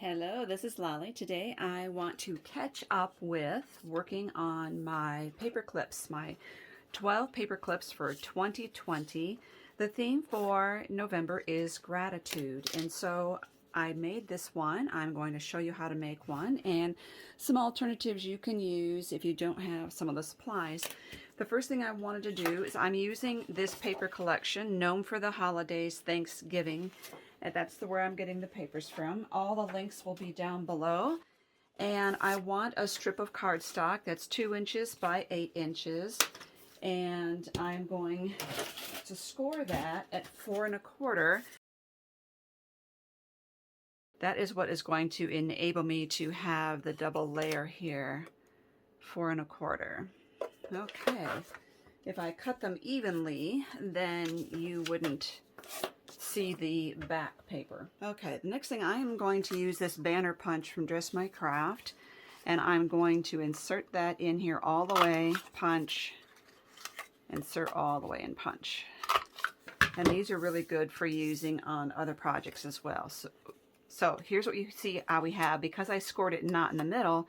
Hello, this is Lolly. Today I want to catch up with working on my paper clips, my 12 paper clips for 2020. The theme for November is gratitude, and so I made this one. I'm going to show you how to make one and some alternatives you can use if you don't have some of the supplies. The first thing I wanted to do is I'm using this paper collection, Gnome for the Holidays, Thanksgiving. And that's where I'm getting the papers from. All the links will be down below. And I want a strip of cardstock that's 2 inches by 8 inches. And I'm going to score that at 4 1/4. That is what is going to enable me to have the double layer here, 4 1/4. Okay, if I cut them evenly, then you wouldn't see the back paper. Okay, the next thing I am going to use this banner punch from Dress My Craft, and I'm going to insert that in here all the way, punch, insert all the way, and punch. And these are really good for using on other projects as well. So here's what you see we have. Because I scored it not in the middle,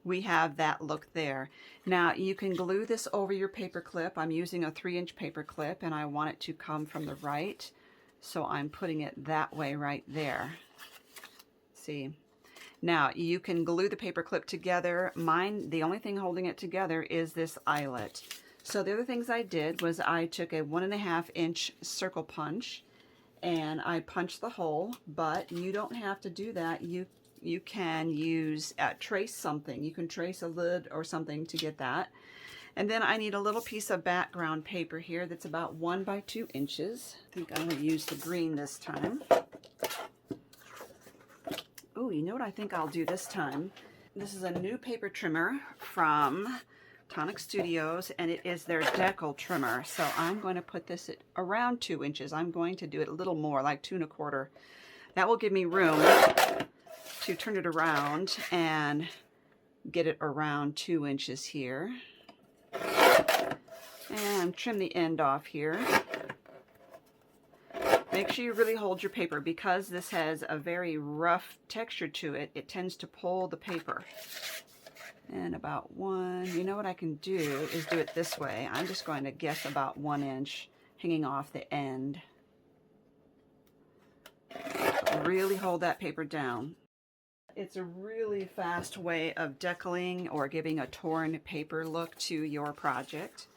we have that look there. Now you can glue this over your paper clip. I'm using a 3-inch paper clip and I want it to come from the right. So I'm putting it that way right there. See? Now you can glue the paper clip together. Mine, the only thing holding it together is this eyelet. So the other things I did was I took a 1.5 inch circle punch and I punched the hole, but you don't have to do that. You can use, trace something. You can trace a lid or something to get that. And then I need a little piece of background paper here that's about 1 by 2 inches. I think I'm going to use the green this time. Oh, you know what I think I'll do this time? This is a new paper trimmer from Tonic Studios, and it is their Deckle trimmer. So I'm going to put this at around 2 inches. I'm going to do it a little more, like 2 1/4. That will give me room to turn it around and get it around 2 inches here. And trim the end off here. Make sure you really hold your paper because this has a very rough texture to it. It tends to pull the paper. And about 1, you know what I can do is do it this way. I'm just going to guess about 1 inch hanging off the end. Really hold that paper down. It's a really fast way of deckling or giving a torn paper look to your project.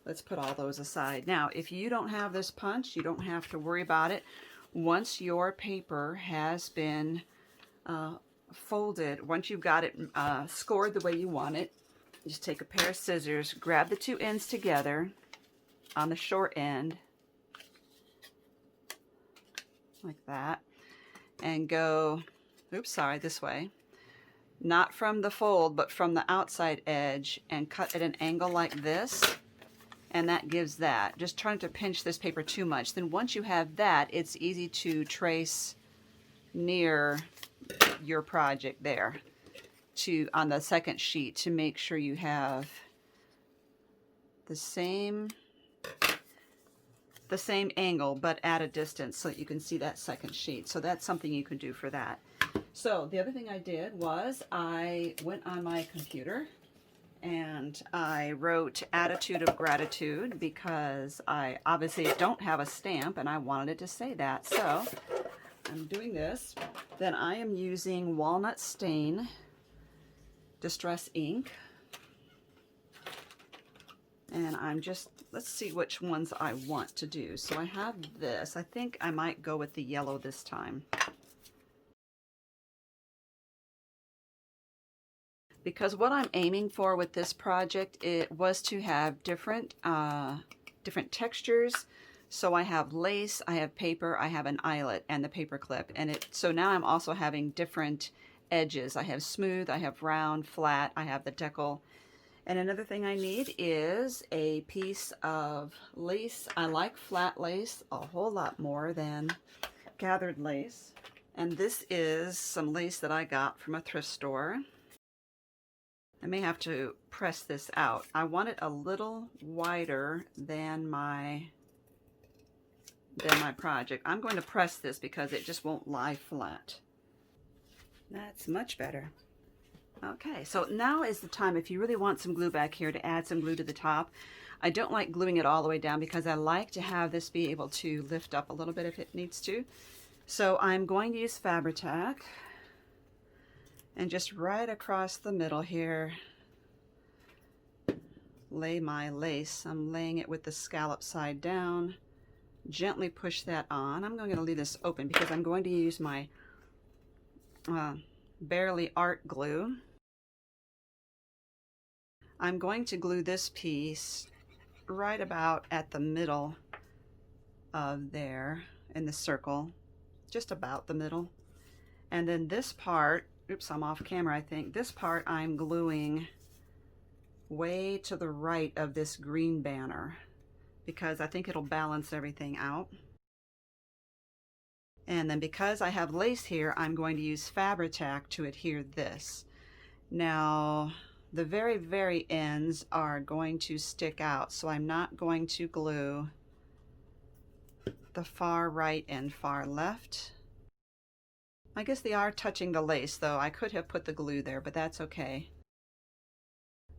Let's put all those aside. Now, if you don't have this punch, you don't have to worry about it. Once your paper has been folded, once you've got it scored the way you want it, just take a pair of scissors, grab the 2 ends together on the short end, like that, and go, oops, sorry, this way. Not from the fold, but from the outside edge, and cut at an angle like this. And that gives that. Just trying to pinch this paper too much. Then once you have that, it's easy to trace near your project there on the second sheet to make sure you have the same angle but at a distance so that you can see that second sheet. So that's something you can do for that. So the other thing I did was I went on my computer and I wrote Attitude of Gratitude because I obviously don't have a stamp and I wanted it to say that. So I'm doing this. Then I am using Walnut Stain Distress ink. And I'm just, let's see which ones I want to do. So I have this. I think I might go with the yellow this time. Because what I'm aiming for with this project, it was to have different textures. So I have lace, I have paper, I have an eyelet, and the paper clip. And so now I'm also having different edges. I have smooth, I have round, flat, I have the deckle. And another thing I need is a piece of lace. I like flat lace a whole lot more than gathered lace. And this is some lace that I got from a thrift store. I may have to press this out. I want it a little wider than my project. I'm going to press this because it just won't lie flat. That's much better. Okay, so now is the time, if you really want some glue back here, to add some glue to the top. I don't like gluing it all the way down because I like to have this be able to lift up a little bit if it needs to. So I'm going to use Fabri-Tac, and just right across the middle here, lay my lace. I'm laying it with the scallop side down. Gently push that on. I'm going to leave this open because I'm going to use my Barely Art glue. I'm going to glue this piece right about at the middle of there in the circle, just about the middle. And then this part, oops, I'm off camera, I think. This part I'm gluing way to the right of this green banner because I think it'll balance everything out. And then because I have lace here, I'm going to use Fabri-Tac to adhere this. Now, the very, very ends are going to stick out, so I'm not going to glue the far right and far left. I guess they are touching the lace, though. I could have put the glue there, but that's okay.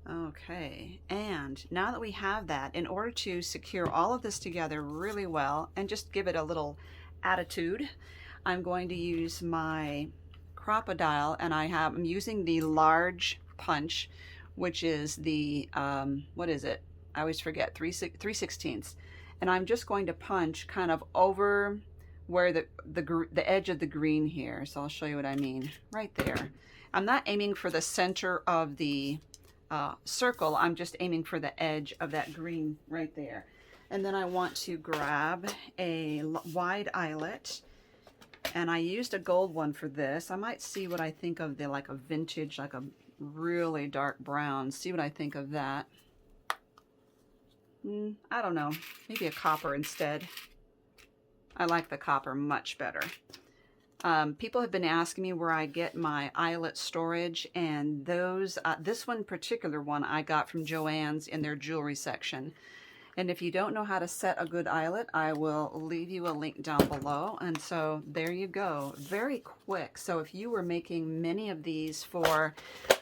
Okay, and now that we have that, in order to secure all of this together really well and just give it a little attitude, I'm going to use my Crocodile, and I'm using the large punch, which is the what is it? I always forget, 3/16. And I'm just going to punch kind of over where the edge of the green here. So I'll show you what I mean. Right there. I'm not aiming for the center of the circle. I'm just aiming for the edge of that green right there. And then I want to grab a wide eyelet, and I used a gold one for this. I might see what I think of like a vintage, like a really dark brown. See what I think of that. I don't know, maybe a copper instead. I like the copper much better. People have been asking me where I get my eyelet storage, and those, this one particular one I got from Joann's in their jewelry section. And if you don't know how to set a good eyelet, I will leave you a link down below. And so there you go, very quick. So if you were making many of these for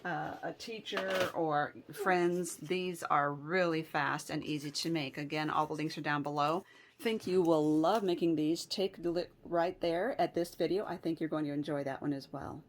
a teacher or friends, these are really fast and easy to make. Again, all the links are down below. Think you will love making these. Take a look right there at this video. I think you're going to enjoy that one as well.